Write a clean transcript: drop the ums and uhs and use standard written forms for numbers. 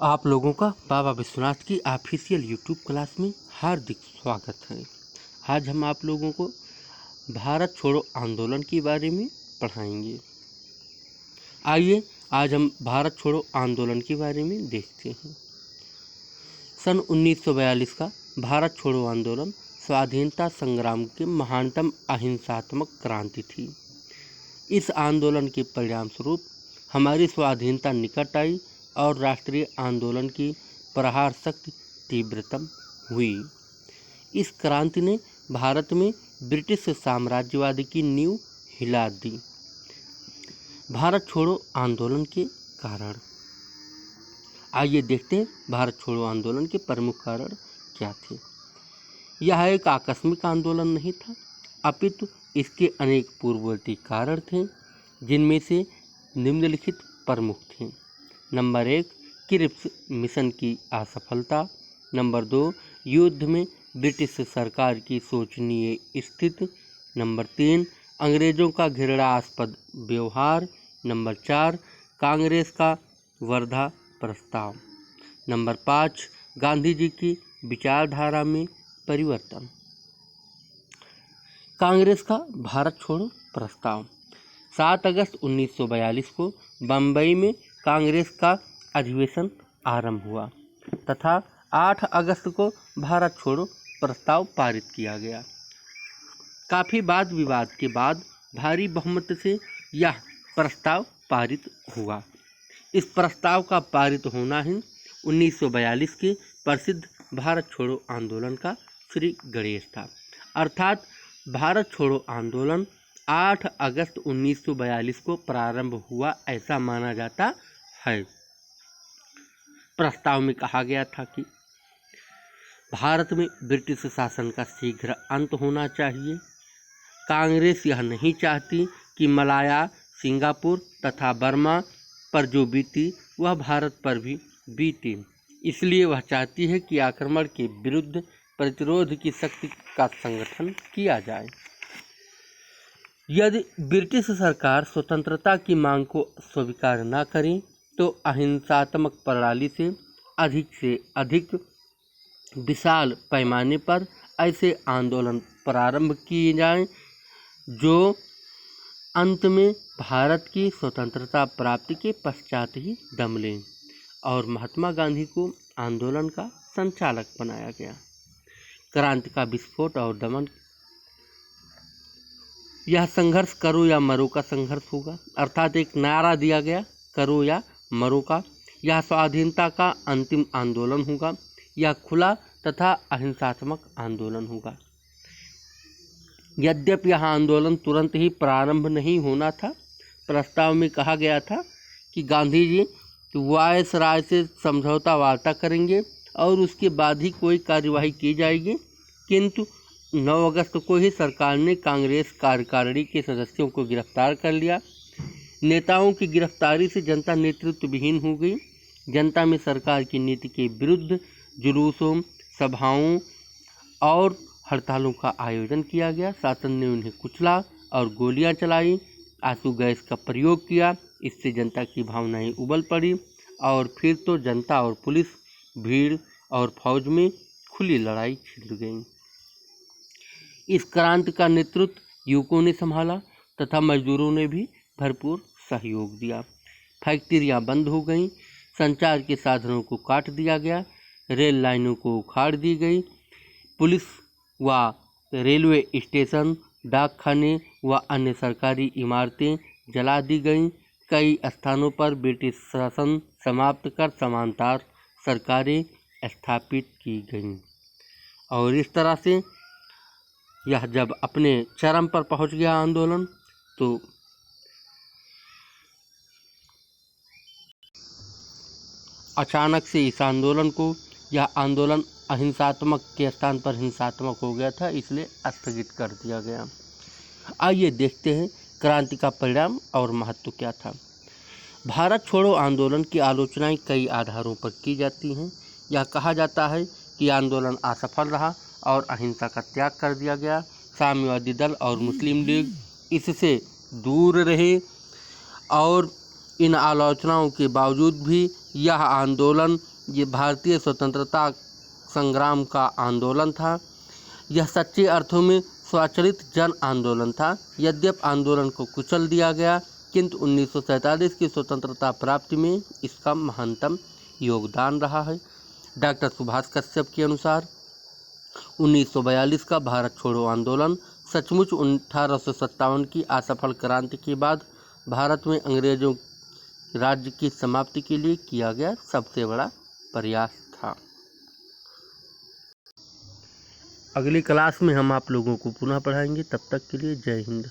आप लोगों का बाबा विश्वनाथ की ऑफिशियल यूट्यूब क्लास में हार्दिक स्वागत है। आज हम आप लोगों को भारत छोड़ो आंदोलन के बारे में पढ़ाएंगे। आइए आज हम भारत छोड़ो आंदोलन के बारे में देखते हैं। सन 1942 का भारत छोड़ो आंदोलन स्वाधीनता संग्राम के महानतम अहिंसात्मक क्रांति थी। इस आंदोलन के परिणाम स्वरूप हमारी स्वाधीनता निकट आई और राष्ट्रीय आंदोलन की प्रहार शक्ति तीव्रतम हुई। इस क्रांति ने भारत में ब्रिटिश साम्राज्यवाद की नींव हिला दी। भारत छोड़ो आंदोलन के कारण। आइए देखते हैं भारत छोड़ो आंदोलन के प्रमुख कारण क्या थे। यह एक आकस्मिक आंदोलन नहीं था, अपितु इसके अनेक पूर्ववर्ती कारण थे, जिनमें से निम्नलिखित प्रमुख थे। नंबर 1, क्रिप्स मिशन की असफलता। नंबर 2, युद्ध में ब्रिटिश सरकार की शोचनीय स्थिति। नंबर 3, अंग्रेजों का घृणास्पद व्यवहार। नंबर 4, कांग्रेस का वर्धा प्रस्ताव। नंबर 5, गांधी जी की विचारधारा में परिवर्तन। कांग्रेस का भारत छोड़ो प्रस्ताव। 7 अगस्त 1942 को बम्बई में कांग्रेस का अधिवेशन आरंभ हुआ तथा 8 अगस्त को भारत छोड़ो प्रस्ताव पारित किया गया। काफ़ी वाद विवाद के बाद भारी बहुमत से यह प्रस्ताव पारित हुआ। इस प्रस्ताव का पारित होना ही 1942 के प्रसिद्ध भारत छोड़ो आंदोलन का श्री गणेश था। अर्थात भारत छोड़ो आंदोलन 8 अगस्त 1942 को प्रारंभ हुआ ऐसा माना जाता है। प्रस्ताव में कहा गया था कि भारत में ब्रिटिश शासन का शीघ्र अंत होना चाहिए। कांग्रेस यह नहीं चाहती कि मलाया, सिंगापुर तथा बर्मा पर जो बीती वह भारत पर भी बीती। इसलिए वह चाहती है कि आक्रमण के विरुद्ध प्रतिरोध की शक्ति का संगठन किया जाए। यदि ब्रिटिश सरकार स्वतंत्रता की मांग को स्वीकार न करे तो अहिंसात्मक प्रणाली से अधिक विशाल पैमाने पर ऐसे आंदोलन प्रारंभ किए जाएं जो अंत में भारत की स्वतंत्रता प्राप्ति के पश्चात ही दम लें। और महात्मा गांधी को आंदोलन का संचालक बनाया गया। क्रांति का विस्फोट और दमन। यह संघर्ष करो या मरो का संघर्ष होगा, अर्थात एक नारा दिया गया, करो या मरो का। यह स्वाधीनता का अंतिम आंदोलन होगा। यह खुला तथा अहिंसात्मक आंदोलन होगा। यद्यपि यह आंदोलन तुरंत ही प्रारंभ नहीं होना था। प्रस्ताव में कहा गया था कि गांधी जी वायसराय से समझौता वार्ता करेंगे और उसके बाद ही कोई कार्यवाही की जाएगी, किंतु 9 अगस्त को ही सरकार ने कांग्रेस कार्यकारिणी के सदस्यों को गिरफ्तार कर लिया। नेताओं की गिरफ्तारी से जनता नेतृत्व विहीन हो गई। जनता में सरकार की नीति के विरुद्ध जुलूसों, सभाओं और हड़तालों का आयोजन किया गया। शासन ने उन्हें कुचला और गोलियां चलाई, आंसू गैस का प्रयोग किया। इससे जनता की भावनाएं उबल पड़ी और फिर तो जनता और पुलिस, भीड़ और फौज में खुली लड़ाई छिड़ गई। इस क्रांति का नेतृत्व युवकों ने संभाला तथा मजदूरों ने भी भरपूर सहयोग दिया। फैक्ट्रियां बंद हो गईं, संचार के साधनों को काट दिया गया, रेल लाइनों को उखाड़ दी गई, पुलिस व रेलवे स्टेशन, डाकखाने व अन्य सरकारी इमारतें जला दी गईं। कई स्थानों पर ब्रिटिश शासन समाप्त कर समानांतर सरकारें स्थापित की गईं। और इस तरह से यह जब अपने चरम पर पहुंच गया आंदोलन, तो अचानक से इस आंदोलन को, यह आंदोलन अहिंसात्मक के स्थान पर हिंसात्मक हो गया था, इसलिए स्थगित कर दिया गया। आइए देखते हैं क्रांति का परिणाम और महत्व क्या था। भारत छोड़ो आंदोलन की आलोचनाएं कई आधारों पर की जाती हैं। यह कहा जाता है कि आंदोलन असफल रहा और अहिंसा का त्याग कर दिया गया। साम्यवादी दल और मुस्लिम लीग इससे दूर रहे और इन आलोचनाओं के बावजूद भी यह आंदोलन ये भारतीय स्वतंत्रता संग्राम का आंदोलन था। यह सच्चे अर्थों में स्वचालित जन आंदोलन था। यद्यपि आंदोलन को कुचल दिया गया, किंतु 1947 की स्वतंत्रता प्राप्ति में इसका महत्तम योगदान रहा है। डॉक्टर सुभाष कश्यप के अनुसार 1942 का भारत छोड़ो आंदोलन सचमुच 1857 की असफल क्रांति के बाद भारत में अंग्रेजों राज्य की समाप्ति के लिए किया गया सबसे बड़ा प्रयास था। अगली क्लास में हम आप लोगों को पुनः पढ़ाएंगे। तब तक के लिए जय हिंद।